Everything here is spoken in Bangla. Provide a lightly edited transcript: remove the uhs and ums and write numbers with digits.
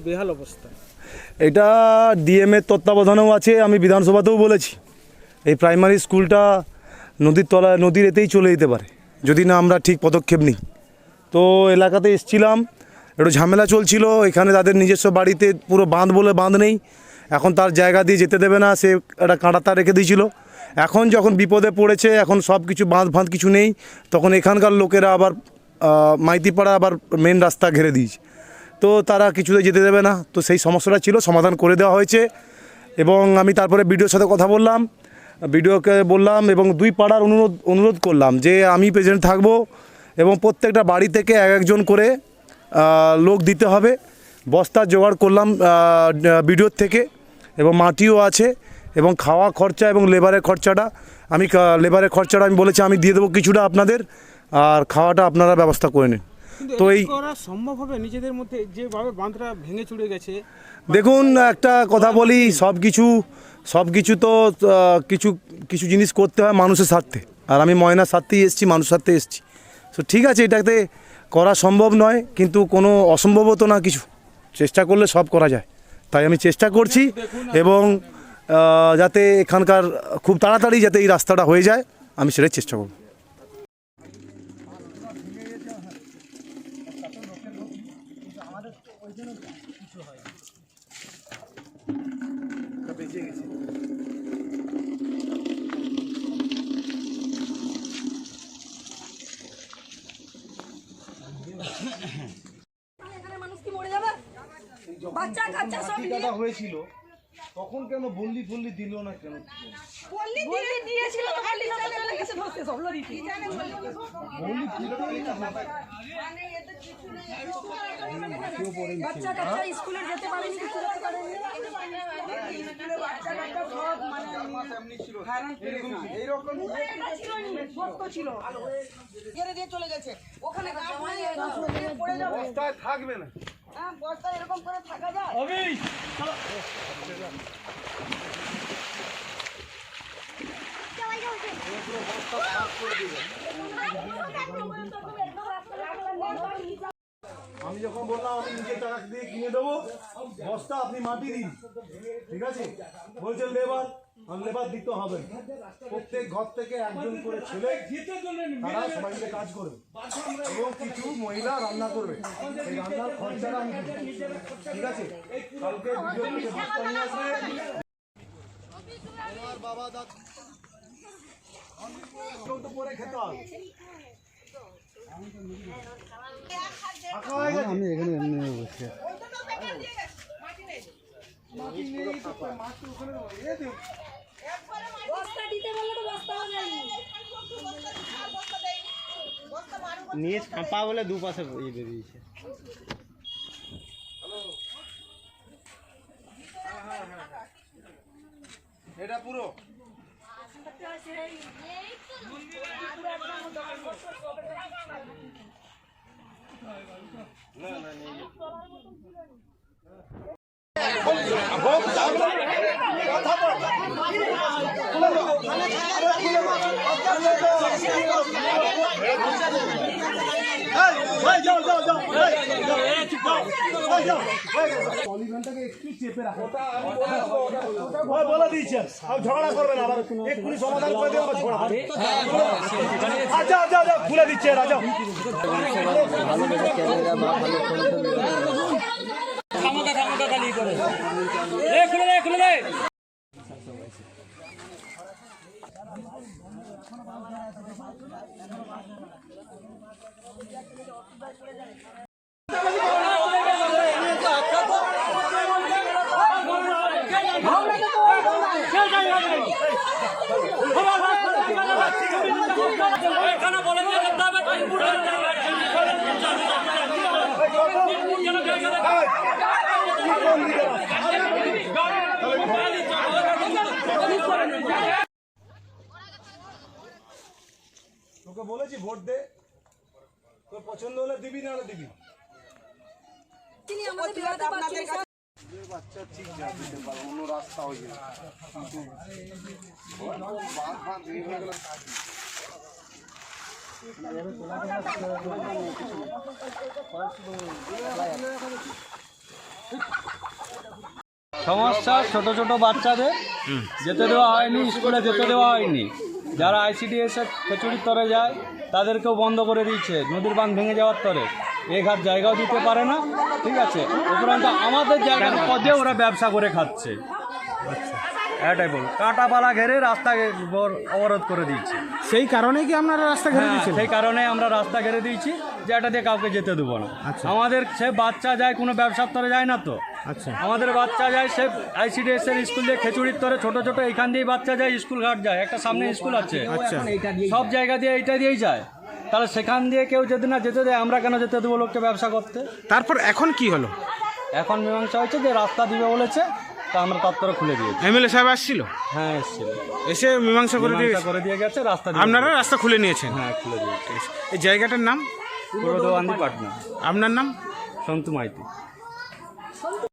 বেহাল অবস্থা। এটা ডিএমের তত্ত্বাবধানেও আছে, আমি বিধানসভাতেও বলেছি এই প্রাইমারি স্কুলটা নদীর এতেই চলে যেতে পারে যদি না আমরা ঠিক পদক্ষেপ নিই। তো এলাকাতে এসছিলাম, একটু ঝামেলা চলছিল, এখানে তাদের নিজস্ব বাড়িতে পুরো বাঁধ বলে বাঁধ নেই, এখন তার জায়গা দিয়ে যেতে দেবে না, সে একটা কাঁটাতার রেখে দিয়েছিল। এখন যখন বিপদে পড়েছে, এখন সব কিছু বাঁধ কিছু নেই, তখন এখানকার লোকেরা আবার মাইতিপাড়া আবার মেন রাস্তা ঘিরে দিয়েছে, তো তারা কিছুতে যেতে দেবে না। তো সেই সমস্যাটা ছিল, সমাধান করে দেওয়া হয়েছে। এবং আমি তারপরে বিডিওর সাথে কথা বললাম, বিডিওকে বললাম এবং দুই পাড়ার অনুরোধ করলাম যে আমি প্রেজেন্ট থাকব এবং প্রত্যেকটা বাড়ি থেকে একজন করে লোক দিতে হবে। বস্তা জোগাড় করলাম বিডিওর থেকে এবং মাটিও আছে এবং খাওয়া খরচা এবং লেবারের খরচাটা আমি বলেছি আমি দিয়ে দেবো কিছুটা আপনাদের, আর খাওয়াটা আপনারা ব্যবস্থা করে নিন। তো এই করা সম্ভব হবে নিজেদের মধ্যে যেভাবে বাঁধটা ভেঙে চুরে গেছে? দেখুন একটা কথা বলি, সব কিছু তো কিছু জিনিস করতে হয় মানুষের স্বার্থে, আর আমি ময়নার স্বার্থেই এসেছি, মানুষের স্বার্থে এসেছি। তো ঠিক আছে, এটাতে করা সম্ভব নয়, কিন্তু কোনো অসম্ভবও তো না কিছু, চেষ্টা করলে সব করা যায়। তাই আমি চেষ্টা করছি এবং যাতে এখানকার খুব তাড়াতাড়ি যাতে এই রাস্তাটা হয়ে যায় আমি সেটাই চেষ্টা করব। বাচ্চা কাচ্চা সব হয়েছিল তখন কেন বললি দিল না কেন? বললি দিয়েছিল তো খালি সাথে লেগেছে ধরতে সব লরি কি জানে বললি বাচ্চা কাচ্চা স্কুলে যেতে পারেনি, কিছু করতে পারেনি। বাচ্চা কাচ্চা সব মানে এমনি ছিল, এইরকম সত্য ছিল, ঘেরে দিয়ে চলে গেছে ওখানে পড়ে যাবে, বস্তায় থাকবে না। হ্যাঁ বস্তা এরকম করে থাকা যায়? আমি যখন বললাম আমি নিজের টাকা দিয়ে কিনে দেবো বস্তা, আপনি মাটি দিন, ঠিক আছে? বলছেন লেবার দিতে হবে, প্রত্যেক ঘর থেকে একজন করে ছেলে তারা সবাই মিলে কাজ করবে এবং কিছু মহিলা রান্না করবে, এই রান্নার খরচাটা আমি দেবো, ঠিক আছে? কালকে ভিডিও থেকে বস্তা নিয়ে আসবে। আমার বাবা দাদা তো পরে খেতে হবে। আমি এখানে এমনি বসে নিয়ে খাপা বলে দুপাশে বেরিয়েছে। এটা পুরো পলিথিনটাকে একটু চেপে রাখো, বলে দিয়েছেন ঝগড়া করবেন, আবার এক্ষুনি সমাধান করে দেবেন, আচ্ছা খুলে দিচ্ছে রাজা। তোকে বলেছি ভোট দে, তোর পছন্দ হলে দিবি না দিবি। বাচ্চা ঠিক দিতে পারো, অন্য রাস্তা হয়ে যাবে, কিন্তু সমস্যা ছোট ছোট বাচ্চাদের যেতে দেওয়া হয়নি, স্কুলে যেতে দেওয়া হয়নি। যারা ICDS এর খেচুড়ির তরে যায় তাদেরকেও বন্ধ করে দিয়েছে, নদীর বাঁধ ভেঙে যাওয়ার তরে এক হাত জায়গাও দিতে পারে না, ঠিক আছে। উপরান্ত আমাদের জায়গার পদে ওরা ব্যবসা করে খাচ্ছে। এটাই বল, কাঁটাপালা ঘেরে রাস্তা অবরোধ করে দিয়েছে। সেই কারণেই কি আপনারা রাস্তা ঘেরে দিয়েছেন? সেই কারণে আমরা রাস্তা ঘেরে দিয়েছি যে এটা দিয়ে কাউকে যেতে দেবো না। আচ্ছা। আমাদের সে বাচ্চা যায় কোনো ব্যবসার তরে যায় না তো। আচ্ছা। আমাদের বাচ্চা যায় সে ICDS এর স্কুল দিয়ে খেচুড়ির তরে ছোট ছোট এইখান দিয়েই বাচ্চা যায়, স্কুল ঘাট যায়, একটা সামনে স্কুল আছে, আচ্ছা। সব জায়গা দিয়ে এইটা দিয়েই যায়। তাহলে সেখান দিয়ে কেউ যদি না যেতে দেয়, আমরা কেন যেতে দেবো লোককে ব্যবসা করতে? তারপর এখন কি হলো? এখন মীমাংসা হয়েছে যে রাস্তা দিবে বলেছে, তা আমরা তত্ত্বরে খুলে দিয়েছি। MLA সাহেব আসছিল, হ্যাঁ এসেছিল, এসে মীমাংসা করে দিয়ে মীমাংসা করে দিয়ে গেছে, রাস্তা দিয়ে আপনারা রাস্তা খুলে নিয়েছেন? হ্যাঁ খুলে দিয়েছি। এই জায়গাটার নাম পুরো দোয়ান্দি পাটনা। আপনার নাম? সন্তু মাইতি।